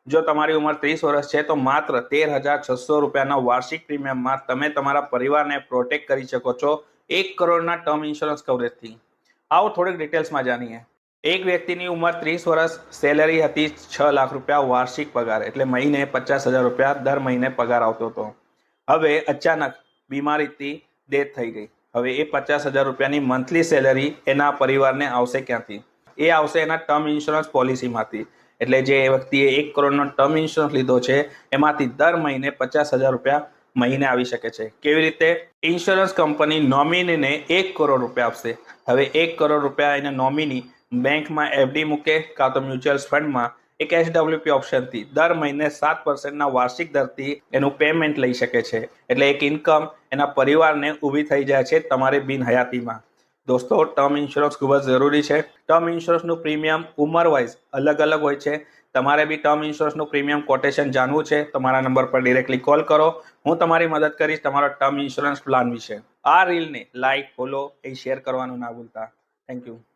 જો તમારી ઉંમર 30 વર્ષ છે તો માત્ર 13,600 રૂપિયાના વાર્ષિક પ્રીમિયમમાં તમે તમારા પરિવારને પ્રોટેક્ટ કરી શકો છો 1 કરોડના ટર્મ ઇન્સ્યોરન્સ કવરેજથી. આવો થોડીક ડિટેલ્સમાં જાણીએ. એક વ્યક્તિની ઉંમર 30 વર્ષ, સેલેરી હતી 6 લાખ રૂપિયા વાર્ષિક પગાર, એટલે મહિને 50,000 રૂપિયા દર મહિને પગાર આવતો હતો. હવે અચાનક બીમારીથી ડેથ થઈ ગઈ. હવે એ 50,000 રૂપિયાની મંથલી સેલેરી એના પરિવારને આવશે ક્યાંથી? એ આવશે એના ટર્મ ઇન્સ્યોરન્સ પોલિસીમાંથી. એટલે જે વ્યક્તિએ 1 કરોડનો ટર્મ ઇન્સ્યોરન્સ લીધો છે એમાંથી દર મહિને 50,000 રૂપિયા મહિને આવી શકે છે. કેવી રીતે? ઇન્સ્યોરન્સ કંપની નોમિનીને 1 કરોડ રૂપિયા આપશે. હવે 1 કરોડ રૂપિયા એને નોમિની બેંકમાં એફડી મૂકે કાં તો મ્યુચ્યુઅલ ફંડમાં એક એસડબ્લ્યુપી ઓપ્શનથી દર મહિને 7% વાર્ષિક દરથી એનું પેમેન્ટ લઈ શકે છે. એટલે એક ઇન્કમ એના પરિવારને ઊભી થઈ જાય છે તમારી બિનહયાતીમાં. દોસ્તો, ટર્મ ઇન્સ્યોરન્સ ખૂબ જ જરૂરી છે. ટર્મ ઇન્સ્યોરન્સનું પ્રીમિયમ ઉંમર વાઇઝ અલગ અલગ હોય છે. તમારે બી ટર્મ ઇન્સ્યોરન્સનું પ્રીમિયમ કોટેશન જાણવું છે તો મારા નંબર પર ડિરેક્ટલી કોલ કરો. હું તમારી મદદ કરીશ તમારા ટર્મ ઇન્સ્યોરન્સ પ્લાન વિશે. આ રીલને લાઇક, ફોલો એ શેર કરવાનું ના ભૂલતા. Thank you.